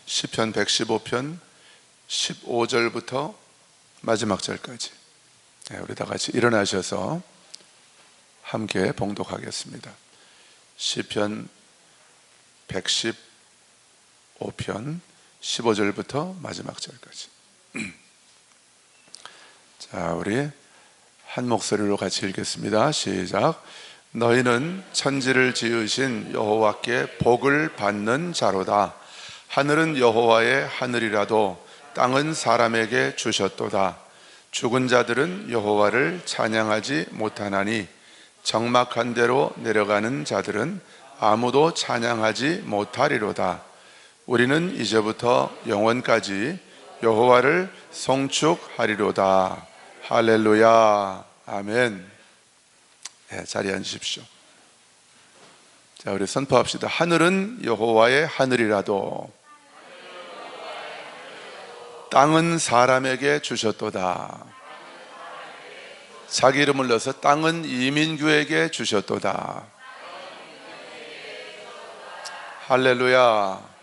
시편 115편 15절부터 마지막 절까지 우리 다 같이 일어나셔서 함께 봉독하겠습니다. 시편 115편 15절부터 마지막 절까지. 자, 우리 한 목소리로 같이 읽겠습니다. 시작. 너희는 천지를 지으신 여호와께 복을 받는 자로다. 하늘은 여호와의 하늘이라도 땅은 사람에게 주셨도다. 죽은 자들은 여호와를 찬양하지 못하나니 적막한 데로 내려가는 자들은 아무도 찬양하지 못하리로다. 우리는 이제부터 영원까지 여호와를 송축하리로다. 할렐루야. 아멘. 네, 자리에 앉으십시오. 자, 우리 선포합시다. 하늘은 여호와의 하늘이라도 땅은 사람에게 주셨도다. 자기 이름을 넣어서 땅은 이민규에게 주셨도다. 할렐루야.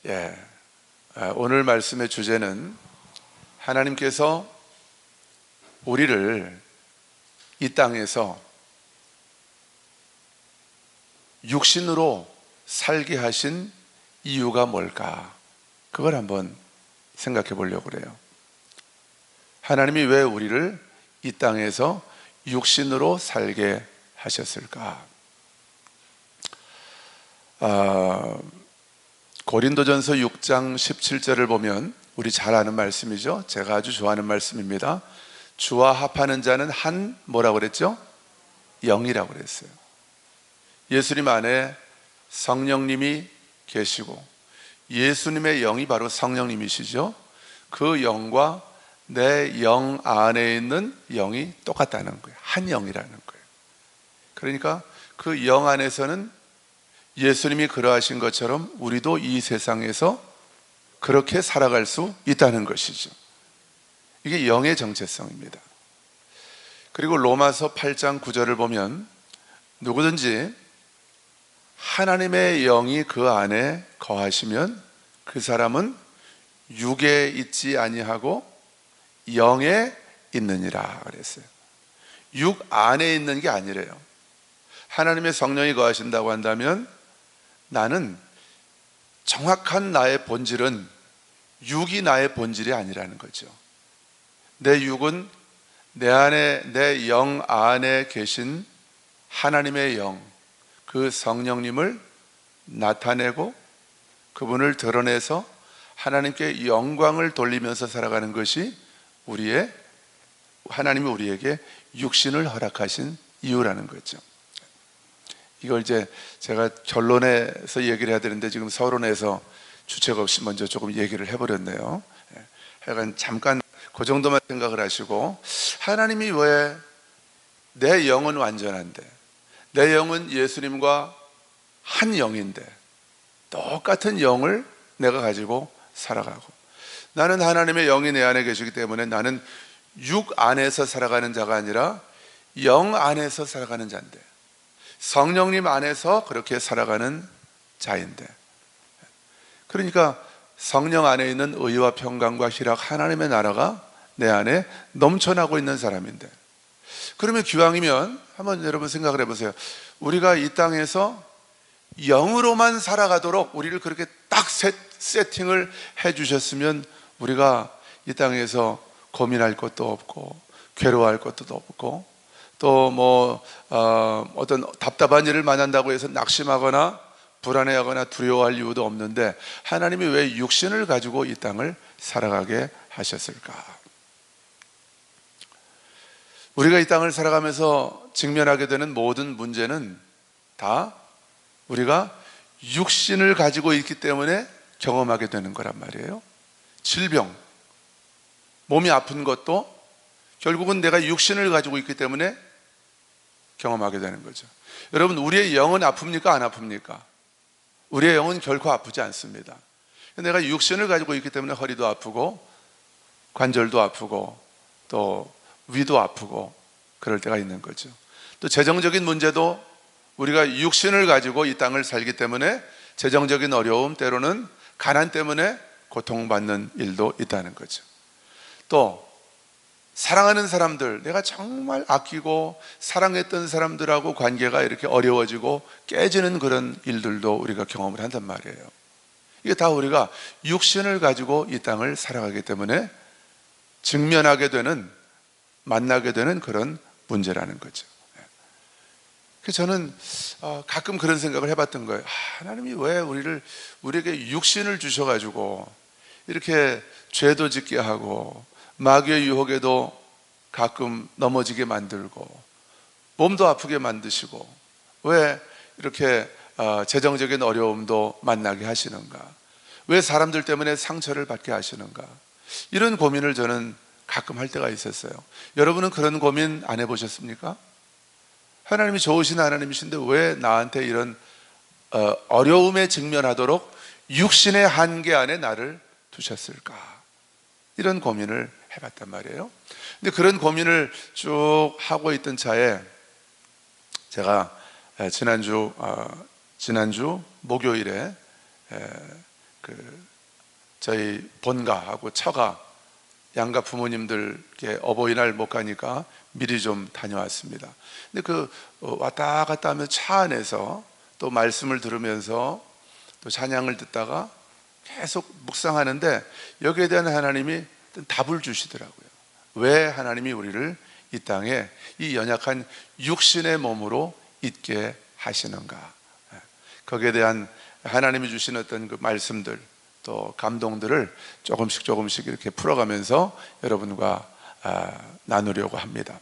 예, 오늘 말씀의 주제는 하나님께서 우리를 이 땅에서 육신으로 살게 하신 이유가 뭘까? 그걸 한번 생각해 보려고 그래요. 하나님이 왜 우리를 이 땅에서 육신으로 살게 하셨을까? 고린도전서 6장 17절을 보면 우리 잘 아는 말씀이죠. 제가 아주 좋아하는 말씀입니다. 주와 합하는 자는 한 뭐라고 그랬죠? 영이라고 그랬어요. 예수님 안에 성령님이 계시고 예수님의 영이 바로 성령님이시죠. 그 영과 내 영 안에 있는 영이 똑같다는 거예요. 한 영이라는 거예요. 그러니까 그 영 안에서는 예수님이 그러하신 것처럼 우리도 이 세상에서 그렇게 살아갈 수 있다는 것이죠. 이게 영의 정체성입니다. 그리고 로마서 8장 9절을 보면 누구든지 하나님의 영이 그 안에 거하시면 그 사람은 육에 있지 아니하고 영에 있느니라 그랬어요. 육 안에 있는 게 아니래요. 하나님의 성령이 거하신다고 한다면 나는 정확한 나의 본질은 육이 나의 본질이 아니라는 거죠. 내 육은 내 안에, 내 영 안에 계신 하나님의 영, 그 성령님을 나타내고 그분을 드러내서 하나님께 영광을 돌리면서 살아가는 것이 하나님이 우리에게 육신을 허락하신 이유라는 거죠. 이걸 이제 제가 결론에서 얘기를 해야 되는데 지금 서론에서 주책 없이 먼저 조금 얘기를 해버렸네요. 하여간 잠깐 그 정도만 생각을 하시고, 하나님이 왜 내 영은 완전한데, 내 영은 예수님과 한 영인데 똑같은 영을 내가 가지고 살아가고, 나는 하나님의 영이 내 안에 계시기 때문에 나는 육 안에서 살아가는 자가 아니라 영 안에서 살아가는 자인데, 성령님 안에서 그렇게 살아가는 자인데, 그러니까 성령 안에 있는 의와 평강과 희락, 하나님의 나라가 내 안에 넘쳐나고 있는 사람인데, 그러면 기왕이면 한번 여러분 생각을 해보세요. 우리가 이 땅에서 영으로만 살아가도록 우리를 그렇게 딱 세팅을 해주셨으면 우리가 이 땅에서 고민할 것도 없고 괴로워할 것도 없고, 또 어떤 답답한 일을 만난다고 해서 낙심하거나 불안해하거나 두려워할 이유도 없는데, 하나님이 왜 육신을 가지고 이 땅을 살아가게 하셨을까? 우리가 이 땅을 살아가면서 직면하게 되는 모든 문제는 다 우리가 육신을 가지고 있기 때문에 경험하게 되는 거란 말이에요. 질병, 몸이 아픈 것도 결국은 내가 육신을 가지고 있기 때문에 경험하게 되는 거죠. 여러분, 우리의 영은 아픕니까? 안 아픕니까? 우리의 영은 결코 아프지 않습니다. 내가 육신을 가지고 있기 때문에 허리도 아프고 관절도 아프고 또 위도 아프고 그럴 때가 있는 거죠. 또 재정적인 문제도 우리가 육신을 가지고 이 땅을 살기 때문에 재정적인 어려움, 때로는 가난 때문에 고통받는 일도 있다는 거죠. 또 사랑하는 사람들, 내가 정말 아끼고 사랑했던 사람들하고 관계가 이렇게 어려워지고 깨지는 그런 일들도 우리가 경험을 한단 말이에요. 이게 다 우리가 육신을 가지고 이 땅을 살아가기 때문에 직면하게 되는, 만나게 되는 그런 문제라는 거죠. 그래서 저는 가끔 그런 생각을 해봤던 거예요. 하나님이 왜 우리에게 육신을 주셔가지고 이렇게 죄도 짓게 하고 마귀의 유혹에도 가끔 넘어지게 만들고 몸도 아프게 만드시고 왜 이렇게 재정적인 어려움도 만나게 하시는가? 왜 사람들 때문에 상처를 받게 하시는가? 이런 고민을 저는 가끔 할 때가 있었어요. 여러분은 그런 고민 안 해보셨습니까? 하나님이 좋으신 하나님이신데 왜 나한테 이런 어려움에 직면하도록 육신의 한계 안에 나를 두셨을까? 이런 고민을 해봤단 말이에요. 근데 그런 고민을 쭉 하고 있던 차에 제가 지난주 목요일에 저희 본가하고 처가 양가 부모님들께 어버이날 못 가니까 미리 좀 다녀왔습니다. 근데 왔다 갔다 하면서 차 안에서 또 말씀을 들으면서 또 찬양을 듣다가 계속 묵상하는데 여기에 대한 하나님이 답을 주시더라고요. 왜 하나님이 우리를 이 땅에 이 연약한 육신의 몸으로 있게 하시는가? 거기에 대한 하나님이 주신 어떤 그 말씀들 또 감동들을 조금씩 이렇게 풀어가면서 여러분과 나누려고 합니다.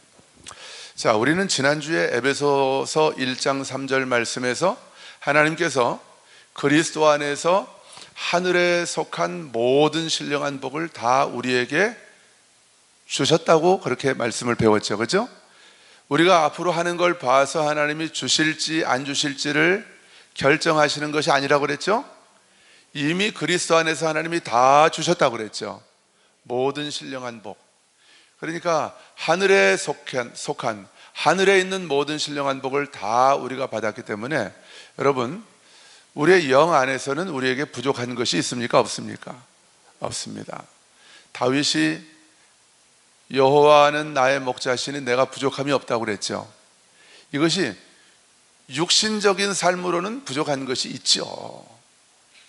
자, 우리는 지난주에 에베소서 1장 3절 말씀에서 하나님께서 그리스도 안에서 하늘에 속한 모든 신령한 복을 다 우리에게 주셨다고 그렇게 말씀을 배웠죠. 그렇죠? 우리가 앞으로 하는 걸 봐서 하나님이 주실지 안 주실지를 결정하시는 것이 아니라고 그랬죠? 이미 그리스도 안에서 하나님이 다 주셨다고 그랬죠. 모든 신령한 복. 그러니까 하늘에 속한 하늘에 있는 모든 신령한 복을 다 우리가 받았기 때문에 여러분, 우리의 영 안에서는 우리에게 부족한 것이 있습니까? 없습니까? 없습니다. 다윗이 여호와는 나의 목자시니 내가 부족함이 없다고 그랬죠. 이것이 육신적인 삶으로는 부족한 것이 있죠.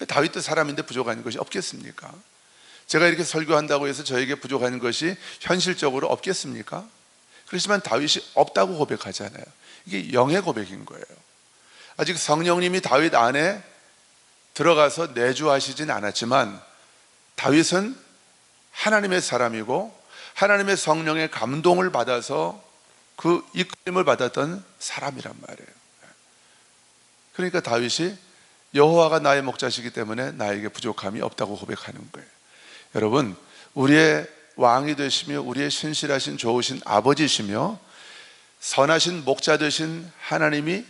다윗도 사람인데 부족한 것이 없겠습니까? 제가 이렇게 설교한다고 해서 저에게 부족한 것이 현실적으로 없겠습니까? 그렇지만 다윗이 없다고 고백하잖아요. 이게 영의 고백인 거예요. 아직 성령님이 다윗 안에 들어가서 내주하시진 않았지만 다윗은 하나님의 사람이고 하나님의 성령의 감동을 받아서 그 이끌림을 받았던 사람이란 말이에요. 그러니까 다윗이 여호와가 나의 목자시기 때문에 나에게 부족함이 없다고 고백하는 거예요. 여러분, 우리의 왕이 되시며 우리의 신실하신 좋으신 아버지시며 선하신 목자 되신 하나님이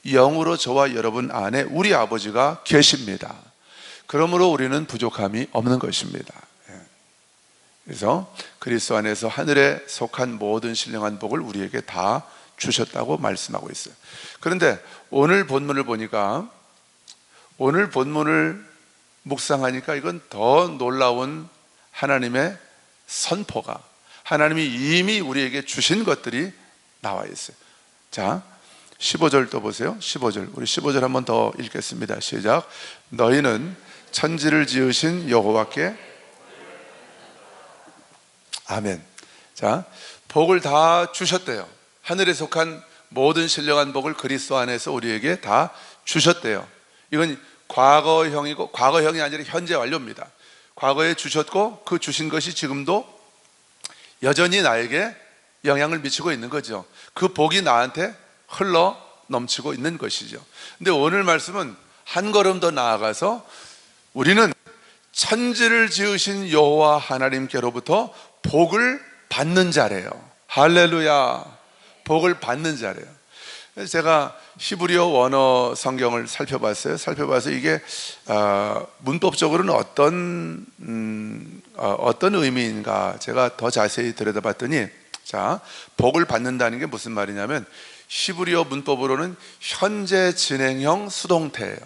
영으로 저와 여러분 안에 우리 아버지가 계십니다. 그러므로 우리는 부족함이 없는 것입니다. 그래서 그리스도 안에서 하늘에 속한 모든 신령한 복을 우리에게 다 주셨다고 말씀하고 있어요. 그런데 오늘 본문을 보니까 오늘 본문을 묵상하니까 이건 더 놀라운 하나님의 선포가 하나님이 이미 우리에게 주신 것들이 나와 있어요. 자, 15절 또 보세요. 15절, 우리 15절 한번 더 읽겠습니다. 시작. 너희는 천지를 지으신 여호와께 아멘. 자, 복을 다 주셨대요. 하늘에 속한 모든 신령한 복을 그리스도 안에서 우리에게 다 주셨대요. 이건 과거형이고 과거형이 아니라 현재 완료입니다. 과거에 주셨고 그 주신 것이 지금도 여전히 나에게 영향을 미치고 있는 거죠. 그 복이 나한테 흘러 넘치고 있는 것이죠. 근데 오늘 말씀은 한 걸음 더 나아가서 우리는 천지를 지으신 여호와 하나님께로부터 복을 받는 자래요. 할렐루야. 복을 받는 자래요. 그래서 제가 히브리어 원어 성경을 살펴봐서 이게 문법적으로는 어떤 의미인가 제가 더 자세히 들여다봤더니, 자, 복을 받는다는 게 무슨 말이냐면 히브리어 문법으로는 현재 진행형 수동태예요.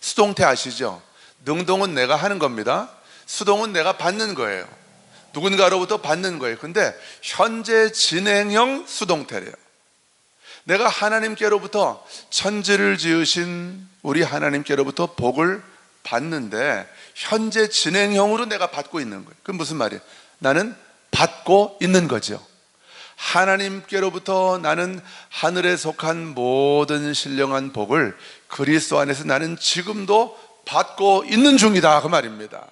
수동태 아시죠? 능동은 내가 하는 겁니다. 수동은 내가 받는 거예요. 누군가로부터 받는 거예요. 근데 현재 진행형 수동태래요. 내가 하나님께로부터 천지를 지으신 우리 하나님께로부터 복을 받는데 현재 진행형으로 내가 받고 있는 거예요. 그럼 무슨 말이에요? 나는 받고 있는 거죠. 하나님께로부터 나는 하늘에 속한 모든 신령한 복을 그리스도 안에서 나는 지금도 받고 있는 중이다, 그 말입니다.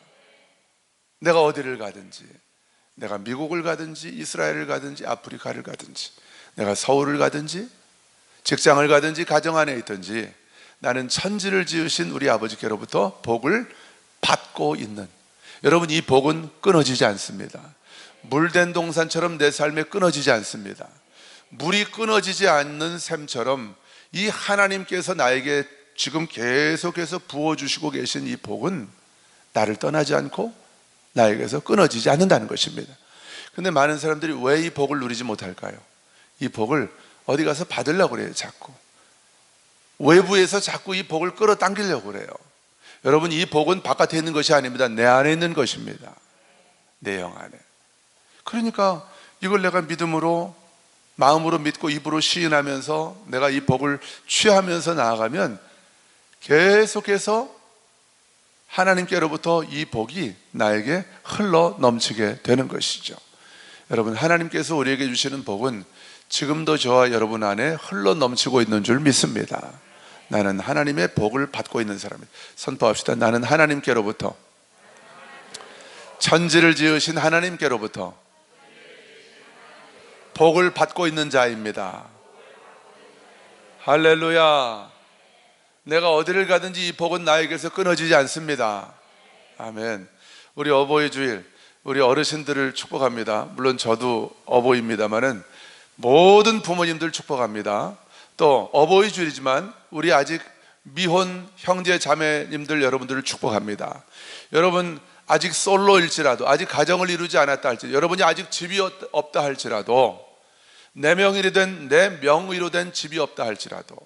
내가 어디를 가든지, 내가 미국을 가든지 이스라엘을 가든지 아프리카를 가든지, 내가 서울을 가든지 직장을 가든지 가정 안에 있든지 나는 천지를 지으신 우리 아버지께로부터 복을 받고 있는, 여러분, 이 복은 끊어지지 않습니다. 물된 동산처럼 내 삶에 끊어지지 않습니다. 물이 끊어지지 않는 샘처럼 이 하나님께서 나에게 지금 계속해서 부어주시고 계신 이 복은 나를 떠나지 않고 나에게서 끊어지지 않는다는 것입니다. 근데 많은 사람들이 왜 이 복을 누리지 못할까요? 이 복을 어디 가서 받으려고 그래요. 자꾸 외부에서 자꾸 이 복을 끌어당기려고 그래요. 여러분, 이 복은 바깥에 있는 것이 아닙니다. 내 안에 있는 것입니다. 내 영 안에. 그러니까 이걸 내가 믿음으로, 마음으로 믿고 입으로 시인하면서 내가 이 복을 취하면서 나아가면 계속해서 하나님께로부터 이 복이 나에게 흘러 넘치게 되는 것이죠. 여러분, 하나님께서 우리에게 주시는 복은 지금도 저와 여러분 안에 흘러 넘치고 있는 줄 믿습니다. 나는 하나님의 복을 받고 있는 사람입니다. 선포합시다. 나는 하나님께로부터, 천지를 지으신 하나님께로부터 복을 받고 있는 자입니다. 할렐루야. 내가 어디를 가든지 이 복은 나에게서 끊어지지 않습니다. 아멘. 우리 어버이 주일, 우리 어르신들을 축복합니다. 물론 저도 어버이입니다만은 모든 부모님들 축복합니다. 또 어버이 주일이지만 우리 아직 미혼 형제 자매님들 여러분들을 축복합니다. 여러분 아직 솔로일지라도, 아직 가정을 이루지 않았다 할지라도, 여러분이 아직 집이 없다 할지라도, 내 명의로 된 집이 없다 할지라도,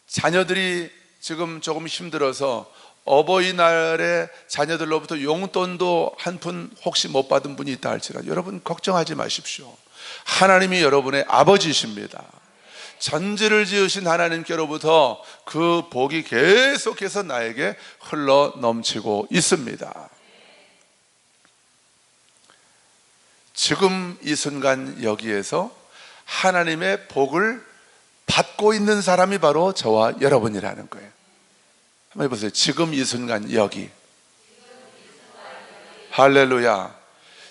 자녀들이 지금 조금 힘들어서 어버이날에 자녀들로부터 용돈도 한 푼 혹시 못 받은 분이 있다 할지라도 여러분 걱정하지 마십시오. 하나님이 여러분의 아버지이십니다. 천지를 지으신 하나님께로부터 그 복이 계속해서 나에게 흘러 넘치고 있습니다. 지금 이 순간 여기에서 하나님의 복을 받고 있는 사람이 바로 저와 여러분이라는 거예요. 한번 해보세요. 지금 이 순간 여기. 할렐루야.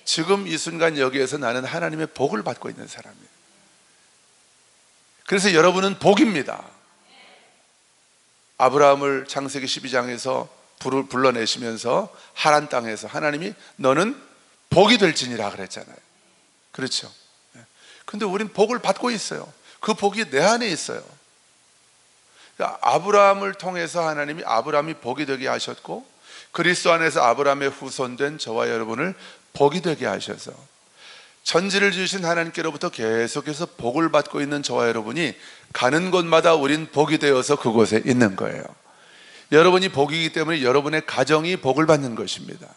지금 이 순간 여기에서 나는 하나님의 복을 받고 있는 사람이에요. 그래서 여러분은 복입니다. 아브라함을 창세기 12장에서 불러내시면서 하란 땅에서 하나님이 너는 복이 될지니라 그랬잖아요. 그렇죠? 근데 우린 복을 받고 있어요. 그 복이 내 안에 있어요. 그러니까 아브라함을 통해서 하나님이 아브라함이 복이 되게 하셨고, 그리스도 안에서 아브라함의 후손된 저와 여러분을 복이 되게 하셔서 천지를 지으신 하나님께로부터 계속해서 복을 받고 있는 저와 여러분이 가는 곳마다 우린 복이 되어서 그곳에 있는 거예요. 여러분이 복이기 때문에 여러분의 가정이 복을 받는 것입니다.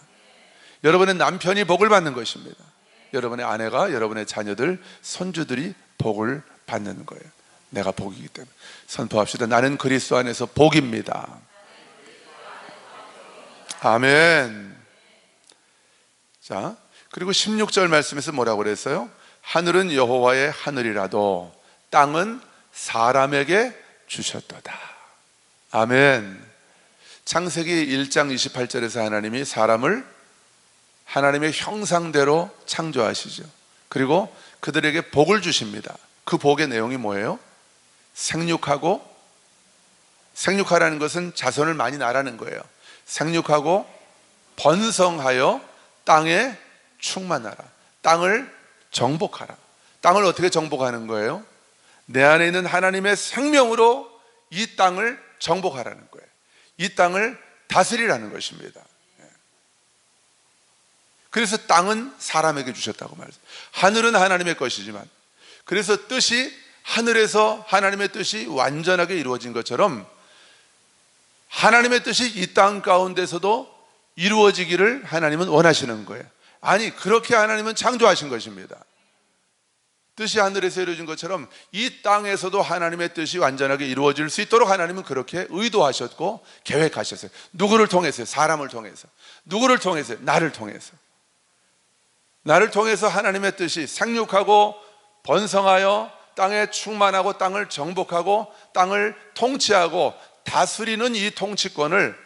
여러분의 남편이 복을 받는 것입니다. 여러분의 아내가, 여러분의 자녀들, 손주들이 복을 받는 거예요. 내가 복이기 때문에. 선포합시다. 나는 그리스도 안에서 복입니다. 아멘. 자, 그리고 16절 말씀에서 뭐라고 그랬어요? 하늘은 여호와의 하늘이라도 땅은 사람에게 주셨도다. 아멘. 창세기 1장 28절에서 하나님이 사람을 하나님의 형상대로 창조하시죠. 그리고 그들에게 복을 주십니다. 그 복의 내용이 뭐예요? 생육하라는 것은 자손을 많이 낳으라는 거예요. 생육하고 번성하여 땅에 충만하라. 땅을 정복하라. 땅을 어떻게 정복하는 거예요? 내 안에 있는 하나님의 생명으로 이 땅을 정복하라는 거예요. 이 땅을 다스리라는 것입니다. 그래서 땅은 사람에게 주셨다고 말해요. 하늘은 하나님의 것이지만, 그래서 뜻이 하늘에서 하나님의 뜻이 완전하게 이루어진 것처럼 하나님의 뜻이 이 땅 가운데서도 이루어지기를 하나님은 원하시는 거예요. 아니, 그렇게 하나님은 창조하신 것입니다. 뜻이 하늘에서 이루어진 것처럼 이 땅에서도 하나님의 뜻이 완전하게 이루어질 수 있도록 하나님은 그렇게 의도하셨고 계획하셨어요. 누구를 통해서요? 사람을 통해서. 누구를 통해서요? 나를 통해서. 나를 통해서 하나님의 뜻이 생육하고 번성하여 땅에 충만하고 땅을 정복하고 땅을 통치하고 다스리는 이 통치권을,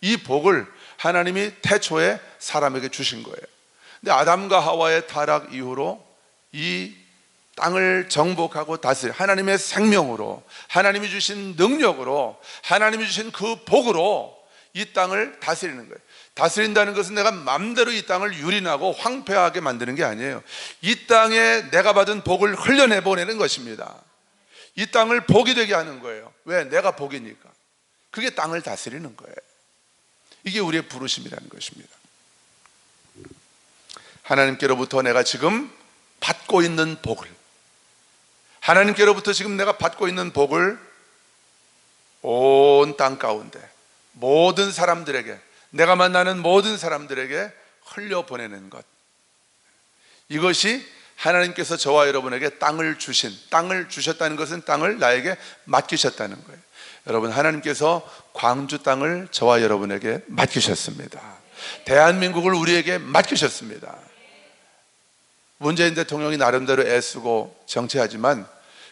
이 복을 하나님이 태초에 사람에게 주신 거예요. 근데 아담과 하와의 타락 이후로 이 땅을 정복하고 다스려 하나님의 생명으로, 하나님이 주신 능력으로, 하나님이 주신 그 복으로 이 땅을 다스리는 거예요. 다스린다는 것은 내가 마음대로 이 땅을 유린하고 황폐하게 만드는 게 아니에요. 이 땅에 내가 받은 복을 흘려내보내는 것입니다. 이 땅을 복이 되게 하는 거예요. 왜? 내가 복이니까. 그게 땅을 다스리는 거예요. 이게 우리의 부르심이라는 것입니다. 하나님께로부터 내가 지금 받고 있는 복을, 하나님께로부터 지금 내가 받고 있는 복을 온 땅 가운데 모든 사람들에게, 내가 만나는 모든 사람들에게 흘려보내는 것, 이것이 하나님께서 저와 여러분에게 땅을 주셨다는 것은 땅을 나에게 맡기셨다는 거예요. 여러분, 하나님께서 광주 땅을 저와 여러분에게 맡기셨습니다. 대한민국을 우리에게 맡기셨습니다. 문재인 대통령이 나름대로 애쓰고 정치하지만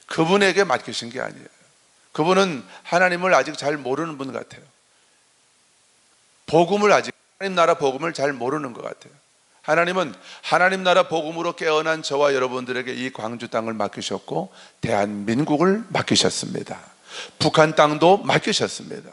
그분에게 맡기신 게 아니에요. 그분은 하나님을 아직 잘 모르는 분 같아요. 복음을 아직, 하나님 나라 복음을 잘 모르는 것 같아요. 하나님은 하나님 나라 복음으로 깨어난 저와 여러분들에게 이 광주 땅을 맡기셨고 대한민국을 맡기셨습니다. 북한 땅도 맡기셨습니다.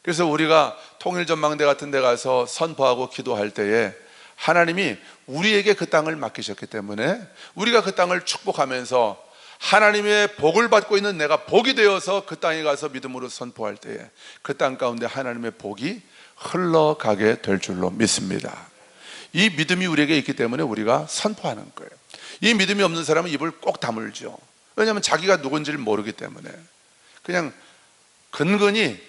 그래서 우리가 통일전망대 같은 데 가서 선포하고 기도할 때에 하나님이 우리에게 그 땅을 맡기셨기 때문에 우리가 그 땅을 축복하면서 하나님의 복을 받고 있는 내가 복이 되어서 그 땅에 가서 믿음으로 선포할 때에 그 땅 가운데 하나님의 복이 흘러가게 될 줄로 믿습니다. 이 믿음이 우리에게 있기 때문에 우리가 선포하는 거예요. 이 믿음이 없는 사람은 입을 꼭 다물죠. 왜냐하면 자기가 누군지를 모르기 때문에 그냥 근근히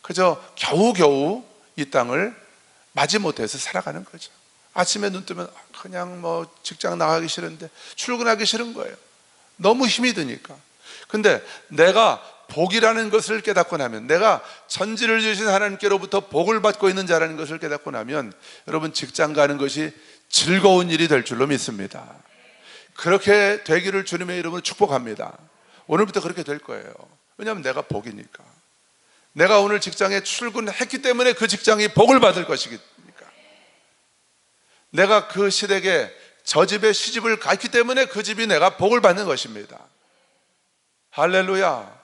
그저 겨우겨우 이 땅을 마지못해서 살아가는 거죠. 아침에 눈 뜨면 그냥 뭐 직장 나가기 싫은데 출근하기 싫은 거예요. 너무 힘이 드니까. 근데 내가 복이라는 것을 깨닫고 나면, 내가 천지를 주신 하나님께로부터 복을 받고 있는 자라는 것을 깨닫고 나면 여러분, 직장 가는 것이 즐거운 일이 될 줄로 믿습니다. 그렇게 되기를 주님의 이름으로 축복합니다. 오늘부터 그렇게 될 거예요. 왜냐하면 내가 복이니까. 내가 오늘 직장에 출근했기 때문에 그 직장이 복을 받을 것이니까. 내가 그 시댁에 저 집에 시집을 갔기 때문에 그 집이 내가 복을 받는 것입니다. 할렐루야.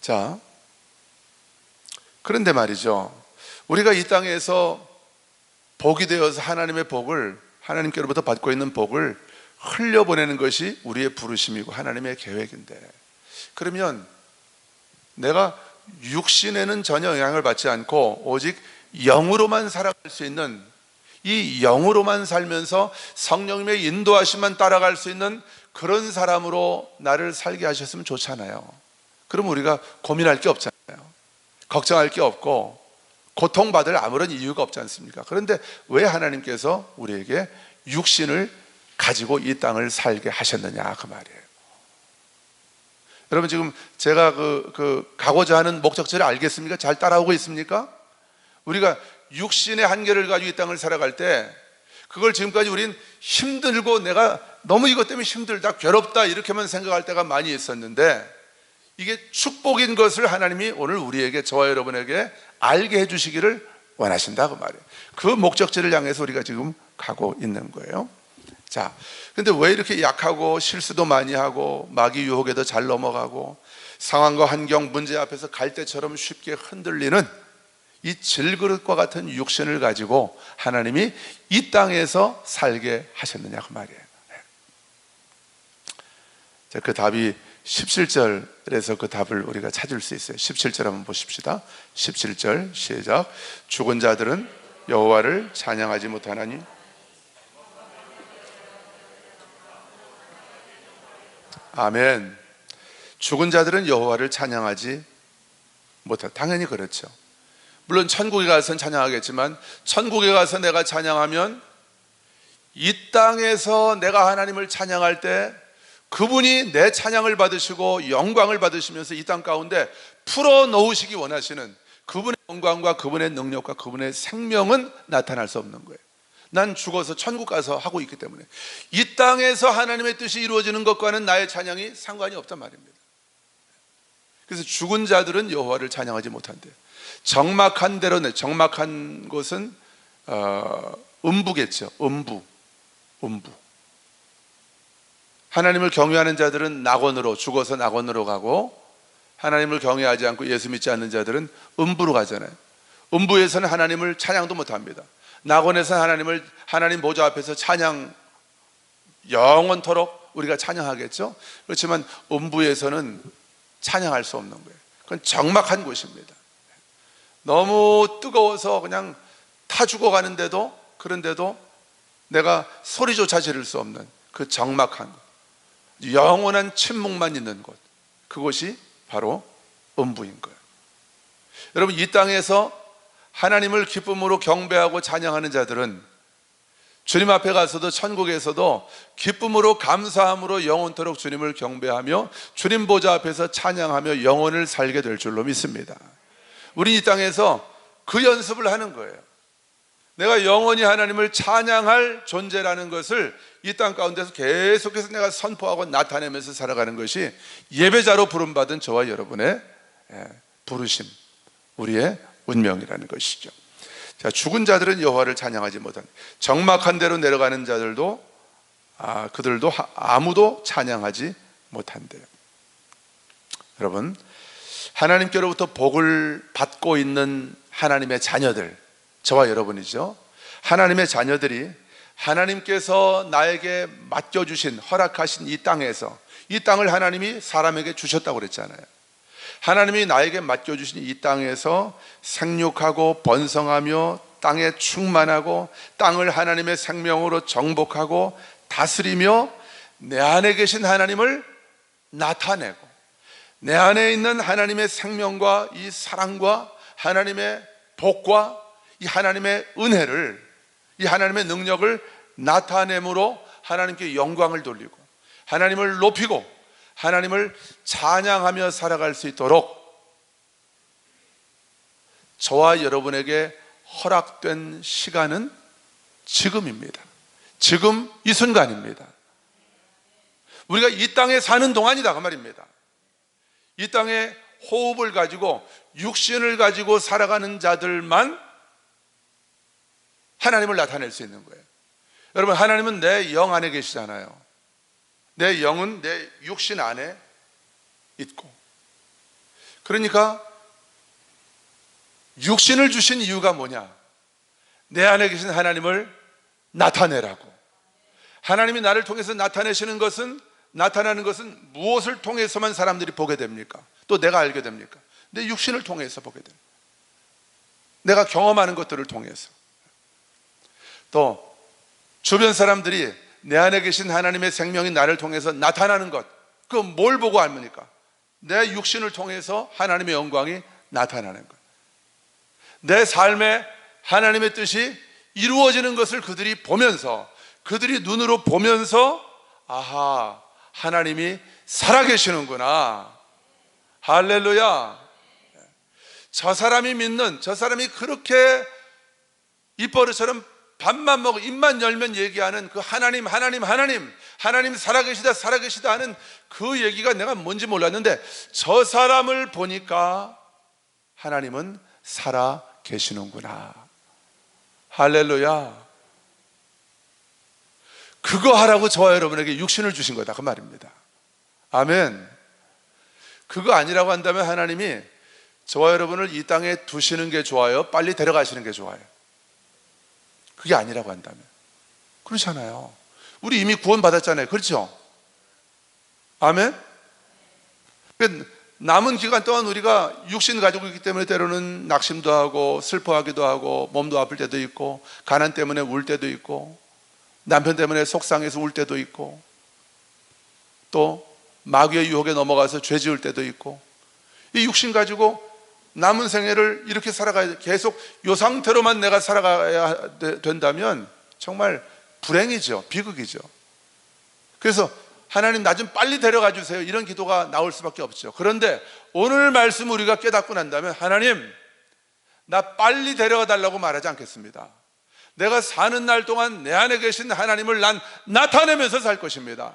자, 그런데 말이죠, 우리가 이 땅에서 복이 되어서 하나님의 복을, 하나님께로부터 받고 있는 복을 흘려보내는 것이 우리의 부르심이고 하나님의 계획인데, 그러면 내가 육신에는 전혀 영향을 받지 않고 오직 영으로만 살아갈 수 있는, 이 영으로만 살면서 성령님의 인도하심만 따라갈 수 있는 그런 사람으로 나를 살게 하셨으면 좋잖아요. 그럼 우리가 고민할 게 없잖아요. 걱정할 게 없고 고통받을 아무런 이유가 없지 않습니까? 그런데 왜 하나님께서 우리에게 육신을 가지고 이 땅을 살게 하셨느냐, 그 말이에요. 여러분, 지금 제가 가고자 하는 목적지를 알겠습니까? 잘 따라오고 있습니까? 우리가 육신의 한계를 가지고 이 땅을 살아갈 때 그걸 지금까지 우린 힘들고 내가 너무 이것 때문에 힘들다, 괴롭다 이렇게만 생각할 때가 많이 있었는데, 이게 축복인 것을 하나님이 오늘 우리에게, 저와 여러분에게 알게 해주시기를 원하신다, 그 말이에요. 그 목적지를 향해서 우리가 지금 가고 있는 거예요. 자, 근데 왜 이렇게 약하고 실수도 많이 하고 마귀 유혹에도 잘 넘어가고 상황과 환경, 문제 앞에서 갈대처럼 쉽게 흔들리는 이 질그릇과 같은 육신을 가지고 하나님이 이 땅에서 살게 하셨느냐, 그 말이에요. 자, 그 답이 17절에서 그 답을 우리가 찾을 수 있어요. 17절 한번 보십시다. 17절 시작. 죽은 자들은 여호와를 찬양하지 못하나니 아멘. 죽은 자들은 여호와를 찬양하지 못한다. 당연히 그렇죠. 물론 천국에 가서는 찬양하겠지만 천국에 가서 내가 찬양하면 이 땅에서 내가 하나님을 찬양할 때 그분이 내 찬양을 받으시고 영광을 받으시면서 이 땅 가운데 풀어놓으시기 원하시는 그분의 영광과 그분의 능력과 그분의 생명은 나타날 수 없는 거예요. 난 죽어서 천국 가서 하고 있기 때문에 이 땅에서 하나님의 뜻이 이루어지는 것과는 나의 찬양이 상관이 없단 말입니다. 그래서 죽은 자들은 여호와를 찬양하지 못한대요. 적막한 대로, 적막한 곳은 음부겠죠. 음부. 하나님을 경외하는 자들은 낙원으로, 죽어서 낙원으로 가고, 하나님을 경외하지 않고 예수 믿지 않는 자들은 음부로 가잖아요. 음부에서는 하나님을 찬양도 못합니다. 낙원에서는 하나님 보좌 앞에서 찬양, 영원토록 우리가 찬양하겠죠. 그렇지만 음부에서는 찬양할 수 없는 거예요. 그건 적막한 곳입니다. 너무 뜨거워서 그냥 타 죽어가는데도, 그런데도 내가 소리조차 지를 수 없는 그 적막한 곳, 영원한 침묵만 있는 곳, 그곳이 바로 음부인 거예요. 여러분, 이 땅에서 하나님을 기쁨으로 경배하고 찬양하는 자들은 주님 앞에 가서도 천국에서도 기쁨으로 감사함으로 영원토록 주님을 경배하며 주님 보좌 앞에서 찬양하며 영원을 살게 될 줄로 믿습니다. 우리 이 땅에서 그 연습을 하는 거예요. 내가 영원히 하나님을 찬양할 존재라는 것을 이 땅 가운데서 계속해서 내가 선포하고 나타내면서 살아가는 것이 예배자로 부름받은 저와 여러분의 부르심, 우리의 운명이라는 것이죠. 자, 죽은 자들은 여호와를 찬양하지 못한, 적막한 데로 내려가는 자들도 그들도 아무도 찬양하지 못한대요. 여러분, 하나님께로부터 복을 받고 있는 하나님의 자녀들, 저와 여러분이죠. 하나님의 자녀들이 하나님께서 나에게 맡겨주신, 허락하신 이 땅에서, 이 땅을 하나님이 사람에게 주셨다고 그랬잖아요. 하나님이 나에게 맡겨주신 이 땅에서 생육하고 번성하며 땅에 충만하고 땅을 하나님의 생명으로 정복하고 다스리며 내 안에 계신 하나님을 나타내고 내 안에 있는 하나님의 생명과 이 사랑과 하나님의 복과 이 하나님의 은혜를, 이 하나님의 능력을 나타내므로 하나님께 영광을 돌리고 하나님을 높이고 하나님을 찬양하며 살아갈 수 있도록 저와 여러분에게 허락된 시간은 지금입니다. 지금 이 순간입니다. 우리가 이 땅에 사는 동안이다 그 말입니다. 이 땅에 호흡을 가지고 육신을 가지고 살아가는 자들만 하나님을 나타낼 수 있는 거예요. 여러분, 하나님은 내 영 안에 계시잖아요. 내 영은 내 육신 안에 있고, 그러니까 육신을 주신 이유가 뭐냐? 내 안에 계신 하나님을 나타내라고. 하나님이 나를 통해서 나타나는 것은 무엇을 통해서만 사람들이 보게 됩니까? 또 내가 알게 됩니까? 내 육신을 통해서 보게 됩니다. 내가 경험하는 것들을 통해서. 또 주변 사람들이 내 안에 계신 하나님의 생명이 나를 통해서 나타나는 것, 그 뭘 보고 압니까? 내 육신을 통해서 하나님의 영광이 나타나는 것, 내 삶에 하나님의 뜻이 이루어지는 것을 그들이 보면서, 그들이 눈으로 보면서, 아하, 하나님이 살아계시는구나, 할렐루야, 저 사람이 믿는, 저 사람이 그렇게 입버릇처럼 밥만 먹고 입만 열면 얘기하는 그 하나님 살아계시다 하는 그 얘기가 내가 뭔지 몰랐는데 저 사람을 보니까 하나님은 살아계시는구나, 할렐루야. 그거 하라고 저와 여러분에게 육신을 주신 거다 그 말입니다. 아멘. 그거 아니라고 한다면 하나님이 저와 여러분을 이 땅에 두시는 게 좋아요, 빨리 데려가시는 게 좋아요? 그게 아니라고 한다면. 그렇잖아요. 우리 이미 구원 받았잖아요. 그렇죠? 아멘. 남은 기간 동안 우리가 육신 가지고 있기 때문에 때로는 낙심도 하고 슬퍼하기도 하고 몸도 아플 때도 있고 가난 때문에 울 때도 있고 남편 때문에 속상해서 울 때도 있고 또 마귀의 유혹에 넘어가서 죄 지을 때도 있고, 이 육신 가지고 남은 생애를 이렇게 살아가야 돼. 계속 이 상태로만 내가 살아가야 된다면 정말 불행이죠. 비극이죠. 그래서 하나님 나 좀 빨리 데려가 주세요, 이런 기도가 나올 수밖에 없죠. 그런데 오늘 말씀 우리가 깨닫고 난다면, 하나님 나 빨리 데려가 달라고 말하지 않겠습니다. 내가 사는 날 동안 내 안에 계신 하나님을 난 나타내면서 살 것입니다.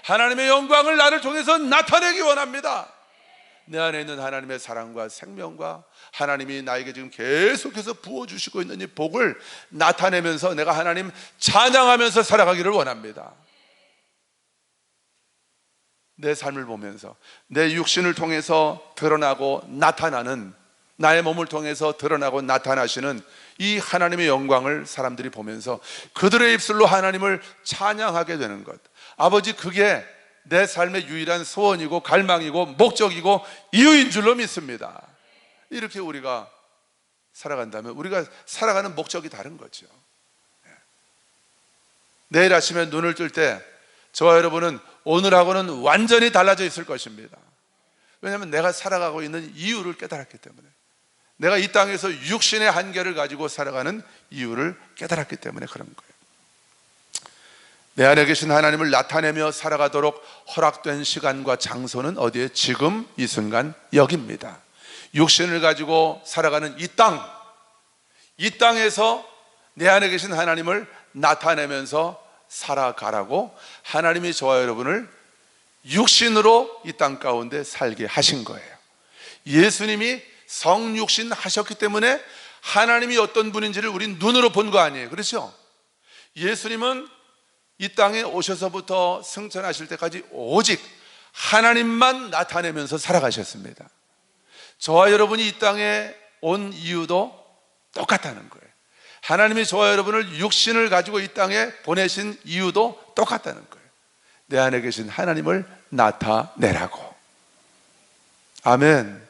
하나님의 영광을 나를 통해서 나타내기 원합니다. 내 안에 있는 하나님의 사랑과 생명과 하나님이 나에게 지금 계속해서 부어주시고 있는 이 복을 나타내면서 내가 하나님 찬양하면서 살아가기를 원합니다. 내 삶을 보면서 내 육신을 통해서 드러나고 나타나는, 나의 몸을 통해서 드러나고 나타나시는 이 하나님의 영광을 사람들이 보면서 그들의 입술로 하나님을 찬양하게 되는 것, 아버지, 그게 내 삶의 유일한 소원이고 갈망이고 목적이고 이유인 줄로 믿습니다. 이렇게 우리가 살아간다면 우리가 살아가는 목적이 다른 거죠. 내일 아침에 눈을 뜰 때 저와 여러분은 오늘하고는 완전히 달라져 있을 것입니다. 왜냐하면 내가 살아가고 있는 이유를 깨달았기 때문에, 내가 이 땅에서 육신의 한계를 가지고 살아가는 이유를 깨달았기 때문에 그런 거예요. 내 안에 계신 하나님을 나타내며 살아가도록 허락된 시간과 장소는 어디에? 지금 이 순간 여기입니다. 육신을 가지고 살아가는 이 땅에서 내 안에 계신 하나님을 나타내면서 살아가라고 하나님이 저와 여러분을 육신으로 이 땅 가운데 살게 하신 거예요. 예수님이 성육신 하셨기 때문에 하나님이 어떤 분인지를 우린 눈으로 본 거 아니에요. 그렇죠? 예수님은 이 땅에 오셔서부터 승천하실 때까지 오직 하나님만 나타내면서 살아가셨습니다. 저와 여러분이 이 땅에 온 이유도 똑같다는 거예요. 하나님이 저와 여러분을 육신을 가지고 이 땅에 보내신 이유도 똑같다는 거예요. 내 안에 계신 하나님을 나타내라고. 아멘.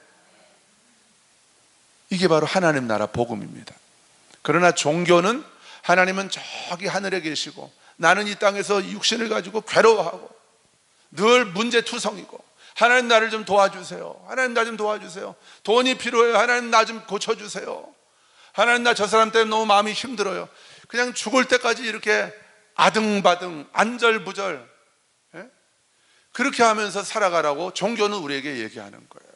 이게 바로 하나님 나라 복음입니다. 그러나 종교는 하나님은 저기 하늘에 계시고 나는 이 땅에서 육신을 가지고 괴로워하고 늘 문제투성이고, 하나님 나를 좀 도와주세요, 하나님 나 좀 도와주세요, 돈이 필요해요, 하나님 나 좀 고쳐주세요, 하나님 나 저 사람 때문에 너무 마음이 힘들어요. 그냥 죽을 때까지 이렇게 아등바등 안절부절 그렇게 하면서 살아가라고 종교는 우리에게 얘기하는 거예요.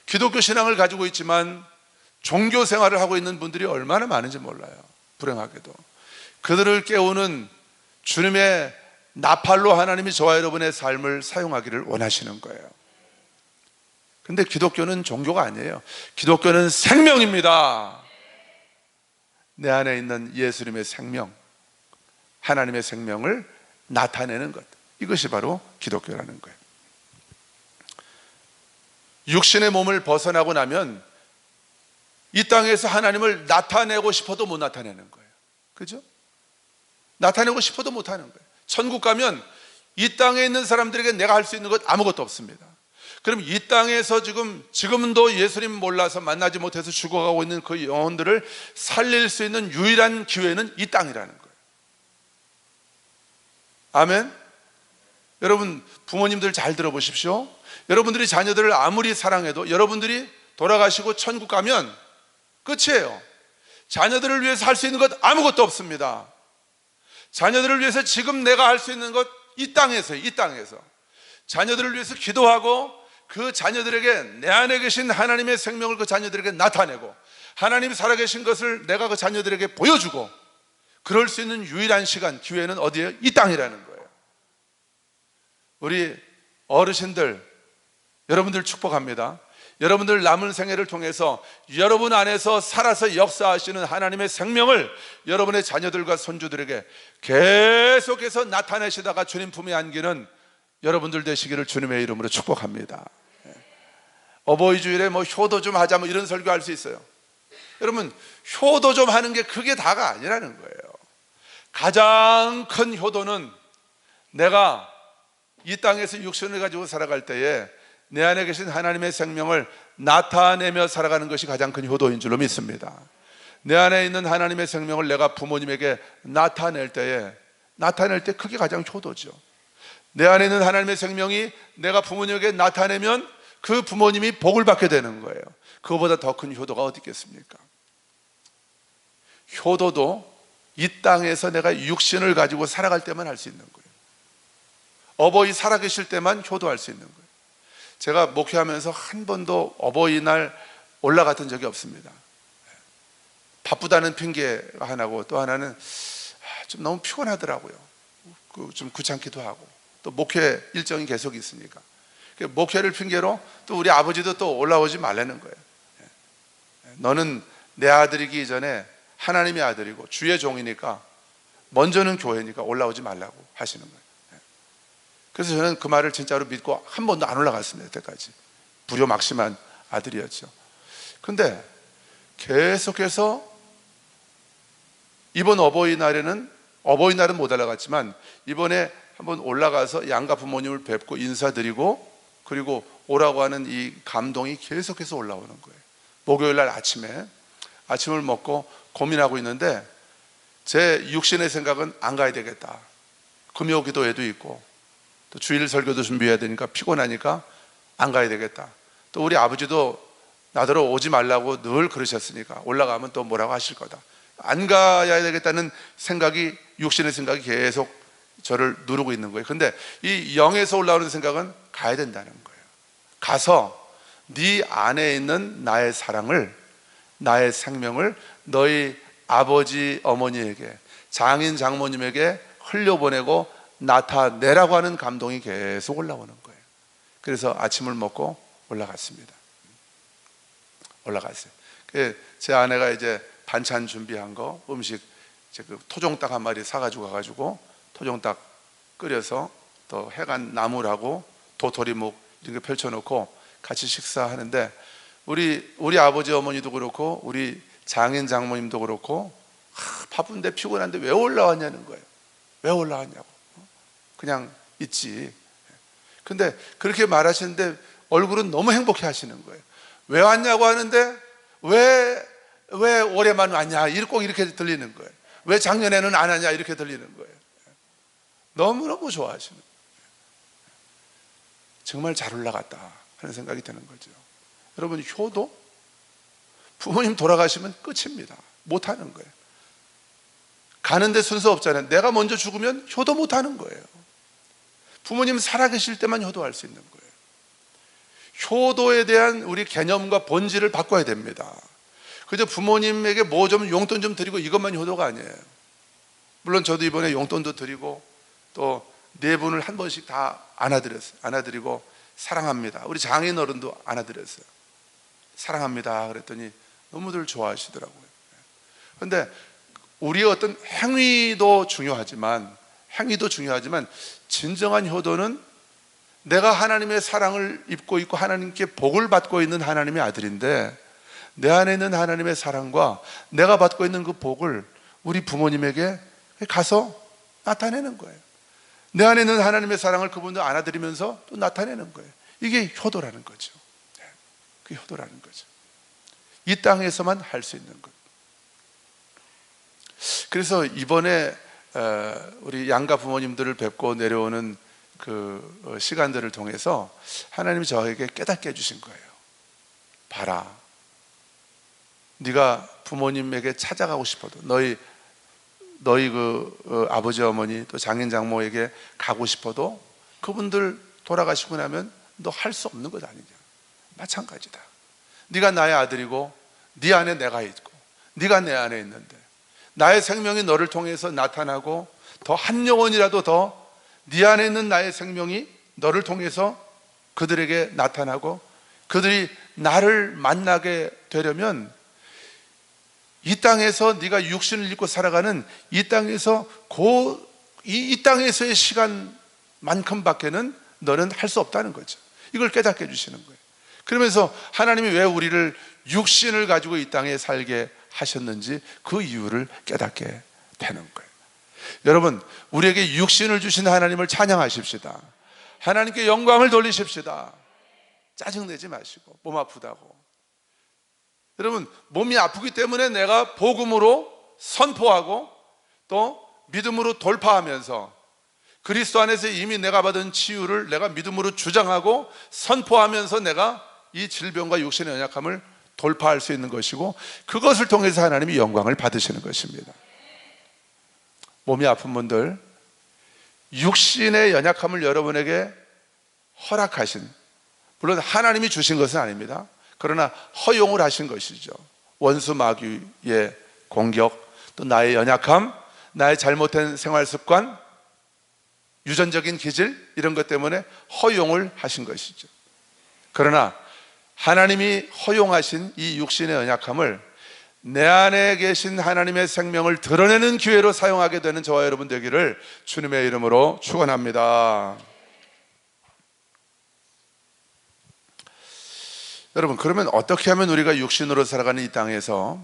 기독교 신앙을 가지고 있지만 종교 생활을 하고 있는 분들이 얼마나 많은지 몰라요. 불행하게도 그들을 깨우는 주님의 나팔로 하나님이 저와 여러분의 삶을 사용하기를 원하시는 거예요. 근데 기독교는 종교가 아니에요. 기독교는 생명입니다. 내 안에 있는 예수님의 생명, 하나님의 생명을 나타내는 것, 이것이 바로 기독교라는 거예요. 육신의 몸을 벗어나고 나면 이 땅에서 하나님을 나타내고 싶어도 못 나타내는 거예요. 그죠? 나타내고 싶어도 못 하는 거예요. 천국 가면 이 땅에 있는 사람들에게 내가 할 수 있는 것 아무것도 없습니다. 그럼 이 땅에서 지금도 예수님 몰라서 만나지 못해서 죽어가고 있는 그 영혼들을 살릴 수 있는 유일한 기회는 이 땅이라는 거예요. 아멘. 여러분, 부모님들 잘 들어보십시오. 여러분들이 자녀들을 아무리 사랑해도 여러분들이 돌아가시고 천국 가면 끝이에요. 자녀들을 위해서 할 수 있는 것 아무것도 없습니다. 자녀들을 위해서 지금 내가 할 수 있는 것 이 땅에서요. 이 땅에서 자녀들을 위해서 기도하고 그 자녀들에게 내 안에 계신 하나님의 생명을 그 자녀들에게 나타내고 하나님이 살아계신 것을 내가 그 자녀들에게 보여주고, 그럴 수 있는 유일한 시간, 기회는 어디에요? 이 땅이라는 거예요. 우리 어르신들, 여러분들 축복합니다. 여러분들 남은 생애를 통해서 여러분 안에서 살아서 역사하시는 하나님의 생명을 여러분의 자녀들과 손주들에게 계속해서 나타내시다가 주님 품에 안기는 여러분들 되시기를 주님의 이름으로 축복합니다. 어버이 주일에 효도 좀 하자 이런 설교할 수 있어요. 여러분, 효도 좀 하는 게 그게 다가 아니라는 거예요. 가장 큰 효도는 내가 이 땅에서 육신을 가지고 살아갈 때에 내 안에 계신 하나님의 생명을 나타내며 살아가는 것이 가장 큰 효도인 줄로 믿습니다. 내 안에 있는 하나님의 생명을 내가 부모님에게 나타낼 때 그게 가장 효도죠. 내 안에 있는 하나님의 생명이 내가 부모님에게 나타내면 그 부모님이 복을 받게 되는 거예요. 그거보다 더 큰 효도가 어디 있겠습니까? 효도도 이 땅에서 내가 육신을 가지고 살아갈 때만 할 수 있는 거예요. 어버이 살아계실 때만 효도할 수 있는 거예요. 제가 목회하면서 한 번도 어버이날 올라갔던 적이 없습니다. 바쁘다는 핑계가 하나고, 또 하나는 좀 너무 피곤하더라고요. 좀 귀찮기도 하고, 또 목회 일정이 계속 있으니까. 목회를 핑계로 또 우리 아버지도 또 올라오지 말라는 거예요. 너는 내 아들이기 전에 하나님의 아들이고 주의 종이니까, 먼저는 교회니까 올라오지 말라고 하시는 거예요. 그래서 저는 그 말을 진짜로 믿고 한 번도 안 올라갔습니다. 여태까지. 불효막심한 아들이었죠. 근데 계속해서 이번 어버이날은 못 올라갔지만, 이번에 한번 올라가서 양가 부모님을 뵙고 인사드리고, 그리고 오라고 하는 이 감동이 계속해서 올라오는 거예요. 목요일 날 아침을 먹고 고민하고 있는데, 제 육신의 생각은 안 가야 되겠다. 금요 기도회도 있고, 또 주일 설교도 준비해야 되니까 피곤하니까 안 가야 되겠다. 또 우리 아버지도 나더러 오지 말라고 늘 그러셨으니까 올라가면 또 뭐라고 하실 거다. 안 가야 되겠다는 생각이, 육신의 생각이 계속 저를 누르고 있는 거예요. 근데 이 영에서 올라오는 생각은 가야 된다는 거예요. 가서 네 안에 있는 나의 사랑을, 나의 생명을 너희 아버지 어머니에게, 장인 장모님에게 흘려보내고 나타내라고 하는 감동이 계속 올라오는 거예요. 그래서 아침을 먹고 올라갔습니다. 올라갔어요. 제 아내가 이제 반찬 준비한 거, 음식, 그 토종닭 한 마리 사가지고 가가지고 토종닭 끓여서, 또 해간 나물하고 도토리묵 이런 거 펼쳐놓고 같이 식사하는데, 우리 아버지 어머니도 그렇고 우리 장인 장모님도 그렇고 바쁜데 피곤한데 왜 올라왔냐는 거예요. 왜 올라왔냐고. 그냥 있지. 근데 그렇게 말하시는데 얼굴은 너무 행복해 하시는 거예요. 왜 왔냐고 하는데 왜 올해만 왔냐, 꼭 이렇게 들리는 거예요. 왜 작년에는 안 하냐, 이렇게 들리는 거예요. 너무너무 좋아하시는 거예요. 정말 잘 올라갔다 하는 생각이 드는 거죠. 여러분, 효도? 부모님 돌아가시면 끝입니다. 못하는 거예요. 가는데 순서 없잖아요. 내가 먼저 죽으면 효도 못하는 거예요. 부모님 살아계실 때만 효도할 수 있는 거예요. 효도에 대한 우리 개념과 본질을 바꿔야 됩니다. 그저 부모님에게 뭐 좀 용돈 좀 드리고 이것만 효도가 아니에요. 물론 저도 이번에 용돈도 드리고 또 4분을 한 번씩 다 안아드리고 사랑합니다. 우리 장인어른도 안아드렸어요. 사랑합니다 그랬더니 너무들 좋아하시더라고요. 그런데 우리의 어떤 행위도 중요하지만 진정한 효도는 내가 하나님의 사랑을 입고 있고 하나님께 복을 받고 있는 하나님의 아들인데, 내 안에 있는 하나님의 사랑과 내가 받고 있는 그 복을 우리 부모님에게 가서 나타내는 거예요. 내 안에 있는 하나님의 사랑을 그분들 안아드리면서 또 나타내는 거예요. 이게 효도라는 거죠. 그게 효도라는 거죠. 이 땅에서만 할 수 있는 것. 그래서 이번에 우리 양가 부모님들을 뵙고 내려오는 그 시간들을 통해서 하나님이 저에게 깨닫게 해주신 거예요. 봐라, 네가 부모님에게 찾아가고 싶어도, 너희 그 아버지 어머니 또 장인 장모에게 가고 싶어도 그분들 돌아가시고 나면 너 할 수 없는 것 아니냐. 마찬가지다. 네가 나의 아들이고 네 안에 내가 있고 네가 내 안에 있는데, 나의 생명이 너를 통해서 나타나고 더 한 영혼이라도 더 네 안에 있는 나의 생명이 너를 통해서 그들에게 나타나고 그들이 나를 만나게 되려면, 이 땅에서 네가 육신을 입고 살아가는 이 땅에서 이 땅에서의 시간만큼밖에는 너는 할 수 없다는 거죠. 이걸 깨닫게 해주시는 거예요. 그러면서 하나님이 왜 우리를 육신을 가지고 이 땅에 살게 하셨는지 그 이유를 깨닫게 되는 거예요. 여러분, 우리에게 육신을 주신 하나님을 찬양하십시다. 하나님께 영광을 돌리십시다. 짜증내지 마시고, 몸 아프다고. 여러분, 몸이 아프기 때문에 내가 복음으로 선포하고 또 믿음으로 돌파하면서 그리스도 안에서 이미 내가 받은 치유를 내가 믿음으로 주장하고 선포하면서 내가 이 질병과 육신의 연약함을 돌파할 수 있는 것이고, 그것을 통해서 하나님이 영광을 받으시는 것입니다. 몸이 아픈 분들, 육신의 연약함을 여러분에게 허락하신, 물론 하나님이 주신 것은 아닙니다. 그러나 허용을 하신 것이죠. 원수 마귀의 공격, 또 나의 연약함, 나의 잘못된 생활 습관, 유전적인 기질, 이런 것 때문에 허용을 하신 것이죠. 그러나 하나님이 허용하신 이 육신의 연약함을 내 안에 계신 하나님의 생명을 드러내는 기회로 사용하게 되는 저와 여러분 되기를 주님의 이름으로 축원합니다. 여러분, 그러면 어떻게 하면 우리가 육신으로 살아가는 이 땅에서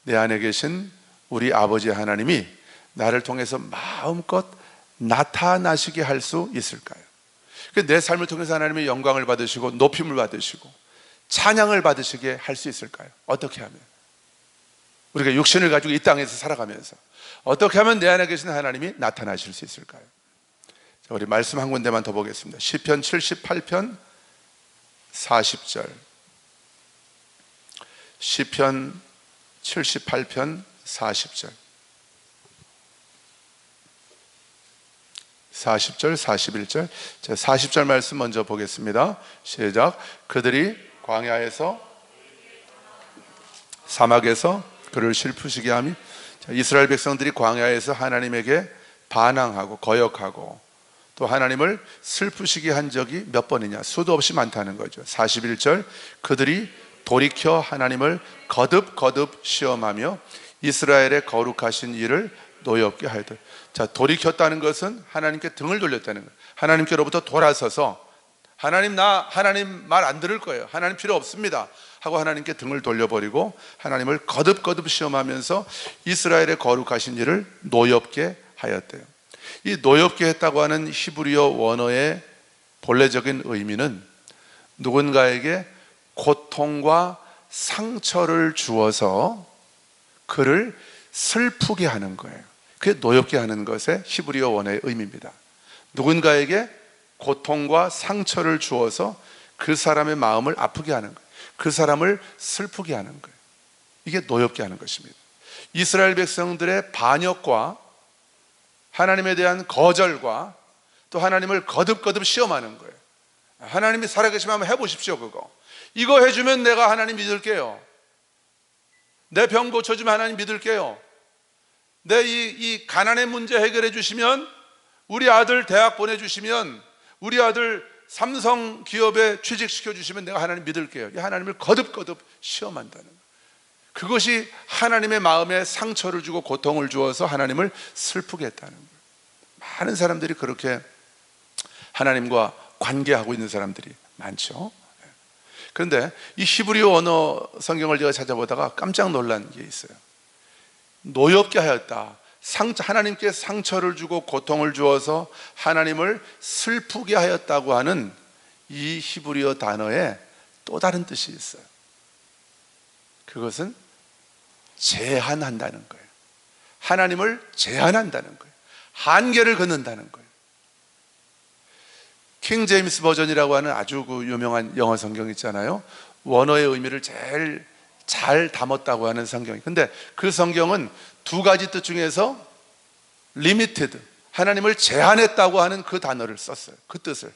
내 안에 계신 우리 아버지 하나님이 나를 통해서 마음껏 나타나시게 할 수 있을까요? 내 삶을 통해서 하나님의 영광을 받으시고 높임을 받으시고 찬양을 받으시게 할 수 있을까요? 어떻게 하면? 우리가 육신을 가지고 이 땅에서 살아가면서 어떻게 하면 내 안에 계신 하나님이 나타나실 수 있을까요? 자, 우리 말씀 한 군데만 더 보겠습니다. 시편 78편 40절. 시편 78편 40절. 40절, 41절. 자, 40절 말씀 먼저 보겠습니다. 시작. 그들이 광야에서, 사막에서 그를 슬프시게 하며. 자, 이스라엘 백성들이 광야에서 하나님에게 반항하고 거역하고 또 하나님을 슬프시게 한 적이 몇 번이냐? 수도 없이 많다는 거죠. 41절. 그들이 돌이켜 하나님을 거듭 시험하며 이스라엘의 거룩하신 일을 노엽게 하였다. 자, 돌이켰다는 것은 하나님께 등을 돌렸다는 거예요. 하나님께로부터 돌아서서 하나님, 나 하나님 말 안 들을 거예요, 하나님 필요 없습니다 하고 하나님께 등을 돌려버리고 하나님을 거듭 시험하면서 이스라엘의 거룩하신 일을 노엽게 하였대요. 이 노엽게 했다고 하는 히브리어 원어의 본래적인 의미는 누군가에게 고통과 상처를 주어서 그를 슬프게 하는 거예요. 그게 노엽게 하는 것의 히브리어 원어의 의미입니다. 누군가에게 고통과 상처를 주어서 그 사람의 마음을 아프게 하는 거예요. 그 사람을 슬프게 하는 거예요. 이게 노엽게 하는 것입니다. 이스라엘 백성들의 반역과 하나님에 대한 거절과 또 하나님을 거듭 시험하는 거예요. 하나님이 살아계시면 한번 해보십시오. 이거 해주면 내가 하나님 믿을게요. 내 병 고쳐주면 하나님 믿을게요. 내 이 가난의 문제 해결해 주시면, 우리 아들 대학 보내주시면, 우리 아들 삼성 기업에 취직시켜 주시면 내가 하나님 믿을게요. 이 하나님을 거듭 시험한다는 거예요. 그것이 하나님의 마음에 상처를 주고 고통을 주어서 하나님을 슬프게 했다는 거예요. 많은 사람들이 그렇게 하나님과 관계하고 있는 사람들이 많죠. 그런데 이 히브리어 언어 성경을 제가 찾아보다가 깜짝 놀란 게 있어요. 노엽게 하였다, 하나님께 상처를 주고 고통을 주어서 하나님을 슬프게 하였다고 하는 이 히브리어 단어에 또 다른 뜻이 있어요. 그것은 제한한다는 거예요. 하나님을 제한한다는 거예요. 한계를 긋는다는 거예요. 킹 제임스 버전이라고 하는 아주 그 유명한 영어 성경 있잖아요. 원어의 의미를 제일 잘 담았다고 하는 성경이. 근데 그 성경은 두 가지 뜻 중에서 limited, 하나님을 제한했다고 하는 그 단어를 썼어요. 그 뜻을.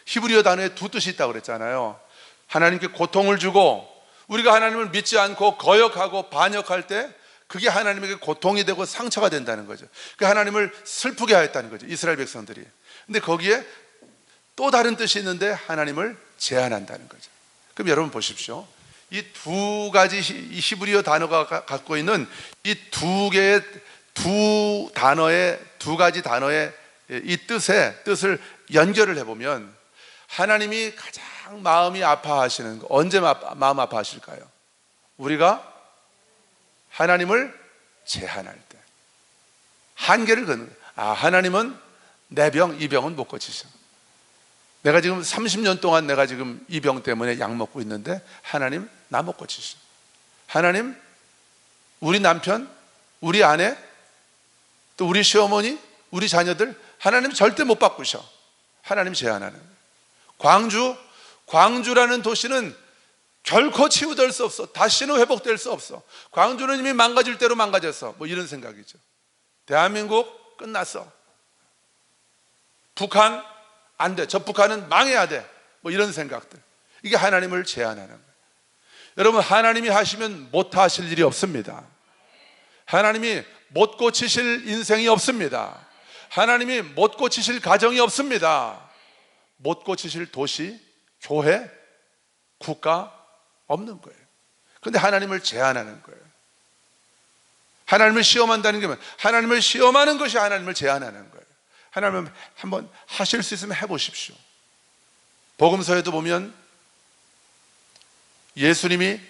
히브리어 단어에 두 뜻이 있다고 그랬잖아요. 하나님께 고통을 주고 우리가 하나님을 믿지 않고 거역하고 반역할 때 그게 하나님에게 고통이 되고 상처가 된다는 거죠. 그 하나님을 슬프게 하였다는 거죠, 이스라엘 백성들이. 근데 거기에 또 다른 뜻이 있는데 하나님을 제한한다는 거죠. 그럼 여러분 보십시오. 이 두 가지 이 히브리어 단어가 갖고 있는 이 두 가지 단어의 이 뜻을 연결을 해보면 하나님이 가장 마음이 아파하시는 거, 언제 마음 아파하실까요? 우리가 하나님을 제한할 때, 한계를 긋는 거예요. 아, 하나님은 내 병, 이 병은 못 고치셔. 내가 지금 30년 동안 내가 지금 이 병 때문에 약 먹고 있는데 하나님 나 못 고치셔. 하나님 우리 남편, 우리 아내, 또 우리 시어머니, 우리 자녀들 하나님 절대 못 바꾸셔. 하나님 제한하는 거예요. 광주라는 도시는 결코 치유될 수 없어. 다시는 회복될 수 없어. 광주는 이미 망가질 대로 망가졌어. 뭐 이런 생각이죠. 대한민국 끝났어. 북한 안 돼. 저 북한은 망해야 돼. 뭐 이런 생각들. 이게 하나님을 제한하는 거예요. 여러분, 하나님이 하시면 못 하실 일이 없습니다. 하나님이 못 고치실 인생이 없습니다. 하나님이 못 고치실 가정이 없습니다. 못 고치실 도시, 교회, 국가 없는 거예요. 그런데 하나님을 제한하는 거예요. 하나님을 시험한다는 게 하나님을 시험하는 것이 하나님을 제한하는 거예요. 하나님은 한번 하실 수 있으면 해보십시오. 복음서에도 보면 예수님이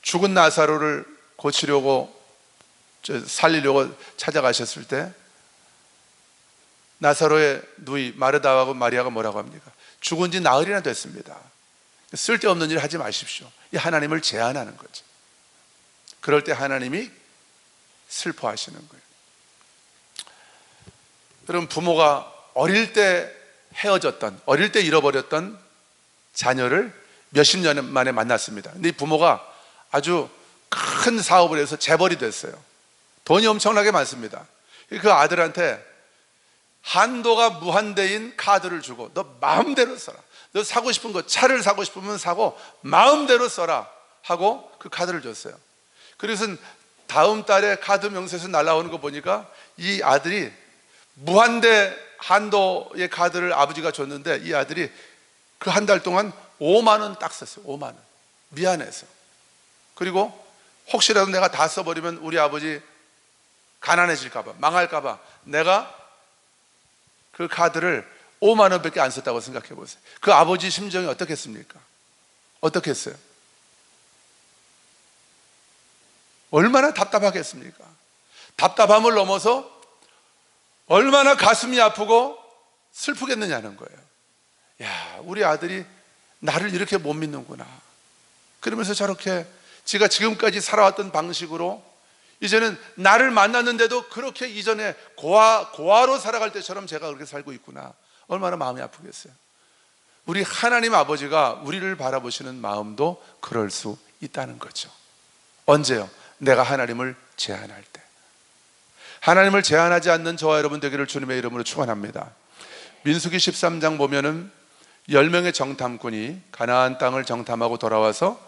죽은 나사로를 고치려고 살리려고 찾아가셨을 때 나사로의 누이 마르다하고 마리아가 뭐라고 합니까? 죽은 지 나흘이나 됐습니다. 쓸데없는 일 하지 마십시오. 이 하나님을 제한하는 거죠. 그럴 때 하나님이 슬퍼하시는 거예요. 여러분, 부모가 어릴 때 헤어졌던, 어릴 때 잃어버렸던 자녀를 몇십 년 만에 만났습니다. 근데 이 부모가 아주 큰 사업을 해서 재벌이 됐어요. 돈이 엄청나게 많습니다. 그 아들한테 한도가 무한대인 카드를 주고 너 마음대로 써라. 너 사고 싶은 거, 차를 사고 싶으면 사고 마음대로 써라 하고 그 카드를 줬어요. 그래서 다음 달에 카드 명세서 날라오는 거 보니까 이 아들이 무한대 한도의 카드를 아버지가 줬는데 이 아들이 그 한 달 동안 5만 원 딱 썼어요. 5만 원. 미안해서. 그리고 혹시라도 내가 다 써버리면 우리 아버지 가난해질까봐, 망할까봐 내가 그 카드를 5만 원밖에 안 썼다고 생각해 보세요. 그 아버지 심정이 어떻겠습니까? 어떻겠어요? 얼마나 답답하겠습니까? 답답함을 넘어서 얼마나 가슴이 아프고 슬프겠느냐는 거예요. 야, 우리 아들이 나를 이렇게 못 믿는구나. 그러면서 저렇게 지가 지금까지 살아왔던 방식으로 이제는 나를 만났는데도 그렇게 이전에 고아로 살아갈 때처럼 제가 그렇게 살고 있구나. 얼마나 마음이 아프겠어요. 우리 하나님 아버지가 우리를 바라보시는 마음도 그럴 수 있다는 거죠. 언제요? 내가 하나님을 제한할 때. 하나님을 제한하지 않는 저와 여러분 되기를 주님의 이름으로 축원합니다. 민수기 13장 보면은 10명의 정탐꾼이 가나안 땅을 정탐하고 돌아와서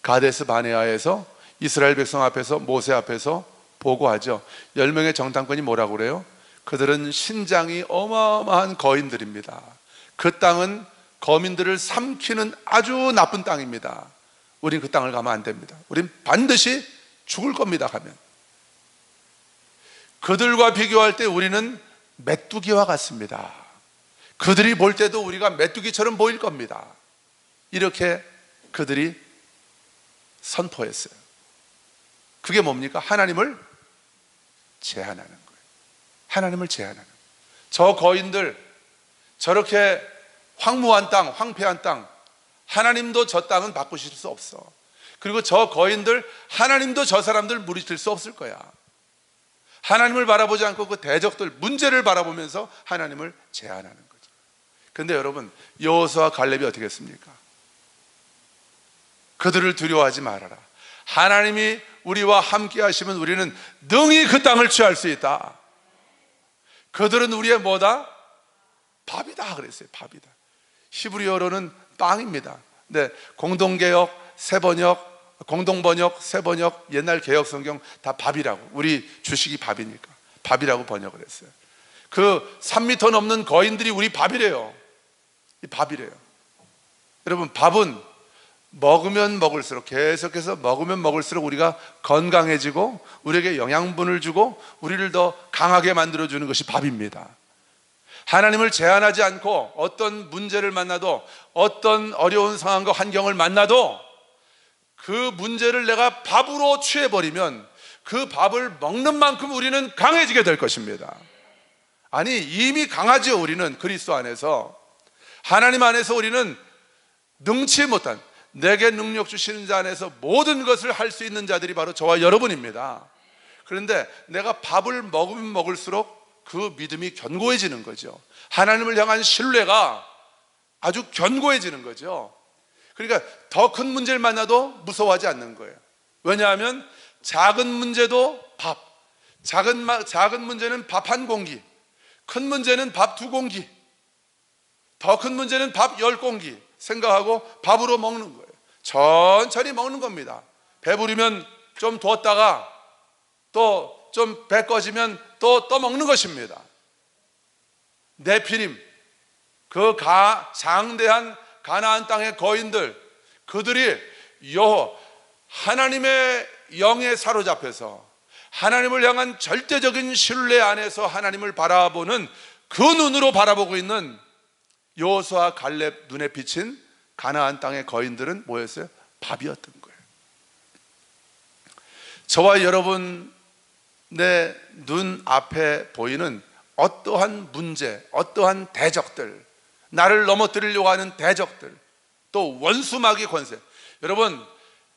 가데스 바네아에서 이스라엘 백성 앞에서 모세 앞에서 보고하죠. 10명의 정탐꾼이 뭐라고 그래요? 그들은 신장이 어마어마한 거인들입니다. 그 땅은 거민들을 삼키는 아주 나쁜 땅입니다. 우린 그 땅을 가면 안 됩니다. 우린 반드시 죽을 겁니다. 가면 그들과 비교할 때 우리는 메뚜기와 같습니다. 그들이 볼 때도 우리가 메뚜기처럼 보일 겁니다. 이렇게 그들이 선포했어요. 그게 뭡니까? 하나님을 제한하는 거예요. 하나님을 제한하는 거예요. 저 거인들, 저렇게 황무한 땅, 황폐한 땅, 하나님도 저 땅은 바꾸실 수 없어. 그리고 저 거인들, 하나님도 저 사람들 물리칠 수 없을 거야. 하나님을 바라보지 않고 그 대적들, 문제를 바라보면서 하나님을 제한하는 거죠. 그런데 여러분, 여호수아와 갈렙이 어떻게 했습니까? 그들을 두려워하지 말아라. 하나님이 우리와 함께 하시면 우리는 능히 그 땅을 취할 수 있다. 그들은 우리의 뭐다? 밥이다 그랬어요. 밥이다. 히브리어로는 빵입니다. 근데 공동개역, 새번역, 공동번역, 새번역, 옛날 개혁성경 다 밥이라고. 우리 주식이 밥이니까 밥이라고 번역을 했어요. 그 3m 넘는 거인들이 우리 밥이래요. 이 밥이래요. 여러분, 밥은 먹으면 먹을수록, 계속해서 먹으면 먹을수록 우리가 건강해지고 우리에게 영양분을 주고 우리를 더 강하게 만들어주는 것이 밥입니다. 하나님을 제한하지 않고 어떤 문제를 만나도, 어떤 어려운 상황과 환경을 만나도 그 문제를 내가 밥으로 취해버리면 그 밥을 먹는 만큼 우리는 강해지게 될 것입니다. 아니, 이미 강하죠. 우리는 그리스도 안에서, 하나님 안에서 우리는 능치 못한, 내게 능력 주시는 자 안에서 모든 것을 할 수 있는 자들이 바로 저와 여러분입니다. 그런데 내가 밥을 먹으면 먹을수록 그 믿음이 견고해지는 거죠. 하나님을 향한 신뢰가 아주 견고해지는 거죠. 그러니까 더 큰 문제를 만나도 무서워하지 않는 거예요. 왜냐하면 작은 문제도 밥, 작은 문제는 밥 한 공기, 큰 문제는 밥 두 공기, 더 큰 문제는 밥 10공기 생각하고 밥으로 먹는 거예요. 천천히 먹는 겁니다. 배부르면 좀 뒀다가 또 좀 배 꺼지면 또 먹는 것입니다. 네피림, 그 장대한 가나안 땅의 거인들, 그들이 하나님의 영에 사로잡혀서 하나님을 향한 절대적인 신뢰 안에서 하나님을 바라보는 그 눈으로 바라보고 있는 여호수아 갈렙 눈에 비친 가나안 땅의 거인들은 뭐였어요? 밥이었던 거예요. 저와 여러분의 눈 앞에 보이는 어떠한 문제, 어떠한 대적들, 나를 넘어뜨리려고 하는 대적들, 또 원수마귀 권세, 여러분,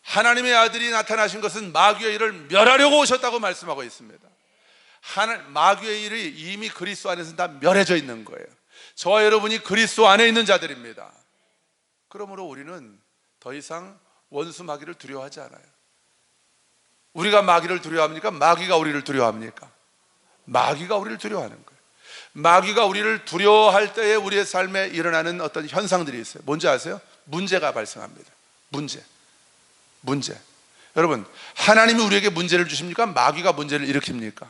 하나님의 아들이 나타나신 것은 마귀의 일을 멸하려고 오셨다고 말씀하고 있습니다. 마귀의 일이 이미 그리스도 안에서 다 멸해져 있는 거예요. 저와 여러분이 그리스도 안에 있는 자들입니다. 그러므로 우리는 더 이상 원수 마귀를 두려워하지 않아요. 우리가 마귀를 두려워합니까? 마귀가 우리를 두려워합니까? 마귀가 우리를 두려워하는 거예요. 마귀가 우리를 두려워할 때에 우리의 삶에 일어나는 어떤 현상들이 있어요. 뭔지 아세요? 문제가 발생합니다. 문제. 여러분, 하나님이 우리에게 문제를 주십니까? 마귀가 문제를 일으킵니까?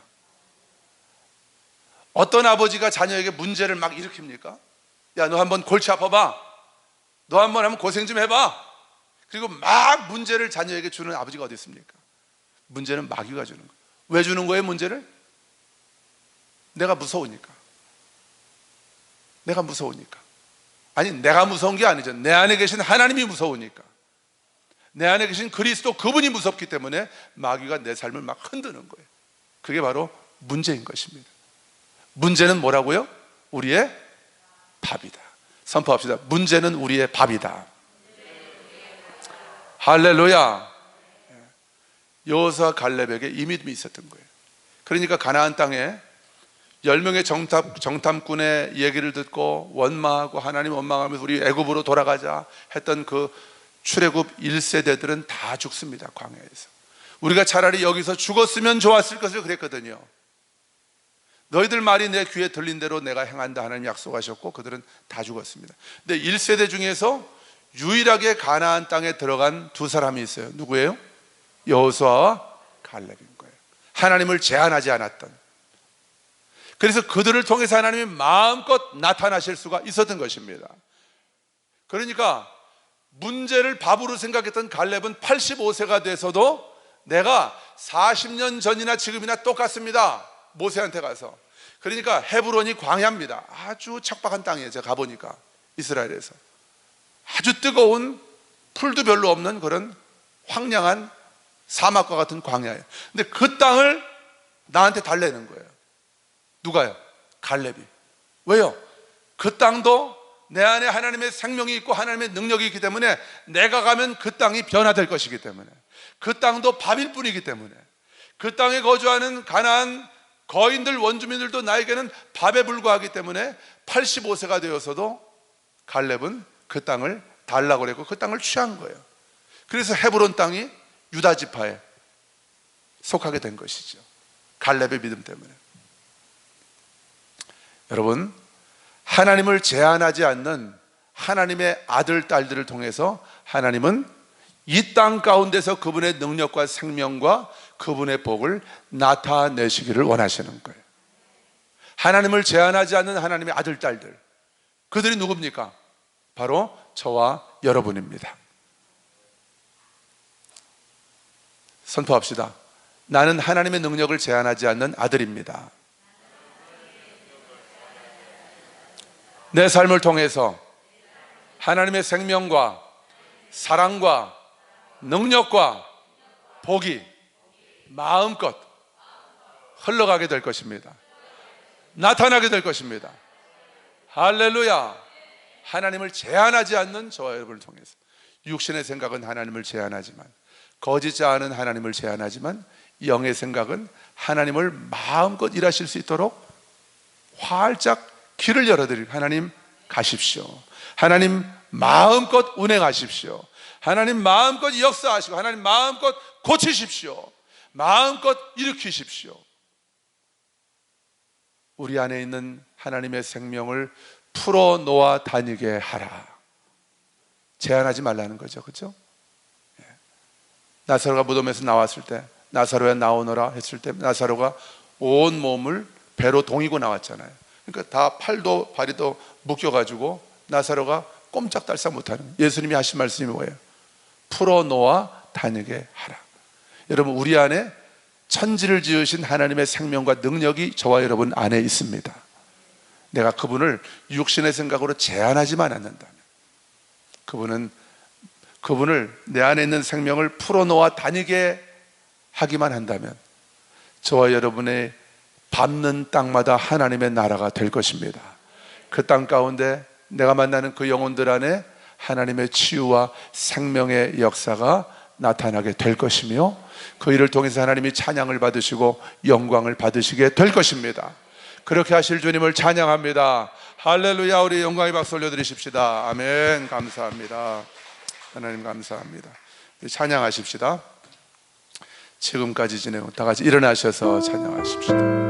어떤 아버지가 자녀에게 문제를 막 일으킵니까? 야, 너 한번 골치 아파봐. 너 한번 고생 좀 해봐. 그리고 막 문제를 자녀에게 주는 아버지가 어디 있습니까? 문제는 마귀가 주는 거예요. 왜 주는 거예요, 문제를? 내가 무서우니까. 아니, 내가 무서운 게 아니죠. 내 안에 계신 하나님이 무서우니까. 내 안에 계신 그리스도, 그분이 무섭기 때문에 마귀가 내 삶을 막 흔드는 거예요. 그게 바로 문제인 것입니다. 문제는 뭐라고요? 우리의 밥이다. 선포합시다. 문제는 우리의 밥이다. 할렐루야. 여호수아 갈렙에게 이 믿음이 있었던 거예요. 그러니까 가나안 땅에 10명의 정탐꾼의 얘기를 듣고 원망하고 하나님 원망하면서 우리 애굽으로 돌아가자 했던 그 출애굽 1세대들은 다 죽습니다. 광야에서. 우리가 차라리 여기서 죽었으면 좋았을 것을 그랬거든요. 너희들 말이 내 귀에 들린 대로 내가 행한다 하나님 약속하셨고 그들은 다 죽었습니다. 근데 1세대 중에서 유일하게 가나안 땅에 들어간 두 사람이 있어요. 누구예요? 여호수아와 갈렙인 거예요. 하나님을 제한하지 않았던. 그래서 그들을 통해서 하나님이 마음껏 나타나실 수가 있었던 것입니다. 그러니까 문제를 밥으로 생각했던 갈렙은 85세가 돼서도 내가 40년 전이나 지금이나 똑같습니다. 모세한테 가서. 그러니까 헤브론이 광야입니다. 아주 척박한 땅이에요. 제가 가보니까 이스라엘에서 아주 뜨거운 풀도 별로 없는 그런 황량한 사막과 같은 광야예요. 근데 그 땅을 나한테 달래는 거예요. 누가요? 갈렙이. 왜요? 그 땅도 내 안에 하나님의 생명이 있고 하나님의 능력이 있기 때문에 내가 가면 그 땅이 변화될 것이기 때문에, 그 땅도 밥일 뿐이기 때문에, 그 땅에 거주하는 가나안 거인들 원주민들도 나에게는 밥에 불과하기 때문에 85세가 되어서도 갈렙은 그 땅을 달라고 그랬고 그 땅을 취한 거예요. 그래서 헤브론 땅이 유다 지파에 속하게 된 것이죠. 갈렙의 믿음 때문에. 여러분, 하나님을 제한하지 않는 하나님의 아들, 딸들을 통해서 하나님은 이 땅 가운데서 그분의 능력과 생명과 그분의 복을 나타내시기를 원하시는 거예요. 하나님을 제한하지 않는 하나님의 아들, 딸들, 그들이 누굽니까? 바로 저와 여러분입니다. 선포합시다. 나는 하나님의 능력을 제한하지 않는 아들입니다. 내 삶을 통해서 하나님의 생명과 사랑과 능력과 복이 마음껏 흘러가게 될 것입니다. 나타나게 될 것입니다. 할렐루야. 하나님을 제한하지 않는 저와 여러분을 통해서. 육신의 생각은 하나님을 제한하지만, 거짓지 않은 하나님을 제한하지만, 영의 생각은 하나님을 마음껏 일하실 수 있도록 활짝 길을 열어드리고, 하나님 가십시오. 하나님 마음껏 운행하십시오. 하나님 마음껏 역사하시고, 하나님 마음껏 고치십시오. 마음껏 일으키십시오. 우리 안에 있는 하나님의 생명을 풀어놓아 다니게 하라. 제한하지 말라는 거죠. 그렇죠? 나사로가 무덤에서 나왔을 때, 나사로야 나오너라 했을 때 나사로가 온 몸을 배로 동이고 나왔잖아요. 그러니까 다 팔도 발이도 묶여가지고 나사로가 꼼짝달싹 못하는 거예요. 예수님이 하신 말씀이 뭐예요? 풀어놓아 다니게 하라. 여러분, 우리 안에 천지를 지으신 하나님의 생명과 능력이 저와 여러분 안에 있습니다. 내가 그분을 육신의 생각으로 제한하지만 않는다면, 그분을 내 안에 있는 생명을 풀어놓아 다니게 하기만 한다면, 저와 여러분의 밟는 땅마다 하나님의 나라가 될 것입니다. 그 땅 가운데 내가 만나는 그 영혼들 안에 하나님의 치유와 생명의 역사가 나타나게 될 것이며, 그 일을 통해서 하나님이 찬양을 받으시고 영광을 받으시게 될 것입니다. 그렇게 하실 주님을 찬양합니다. 할렐루야. 우리 영광의 박수 올려드리십시다. 아멘. 감사합니다. 하나님 감사합니다. 찬양하십시다. 지금까지 지내고 다 같이 일어나셔서 찬양하십시다.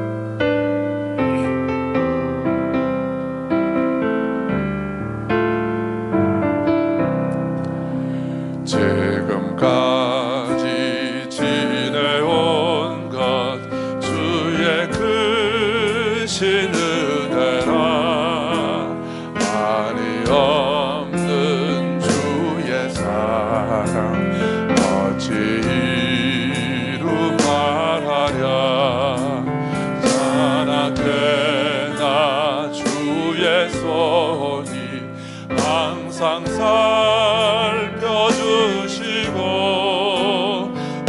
지금까지 지내온 것 주의 크신 은혜라, 한이 없는 주의 사랑 어찌 이루 말하랴. 자나깨나 주의 손이 항상 살펴주시고,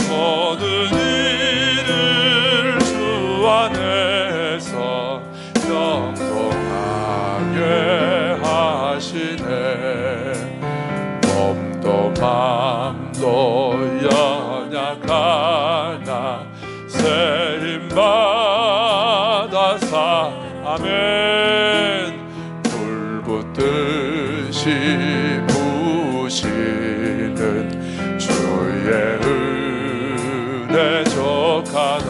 모든 일을 주 안에서 형통하게 하시네. 몸도 맘도 연약하나 새 힘 받아사. 아멘. 불붙듯이 부시는 주의 은혜 족하다.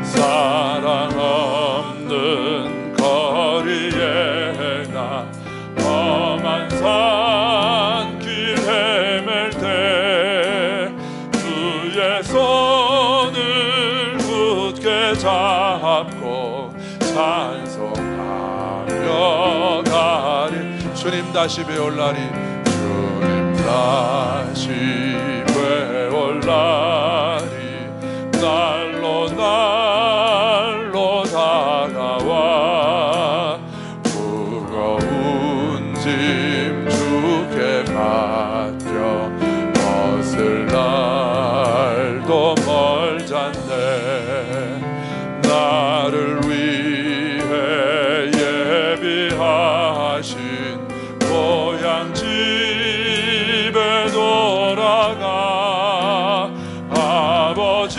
사랑 없는 거리에 나 험한 산길 헤맬 때 주의 손을 굳게 잡고 찬송하며 가리. 주님 다시 배울라리. 주님 다시 배울라리. 날로 날로 다가와 무거운 짐 주께 맡겨 벗을 날도 멀잖네. 나를 위해 예비하신 고향 집에 돌아가 아버지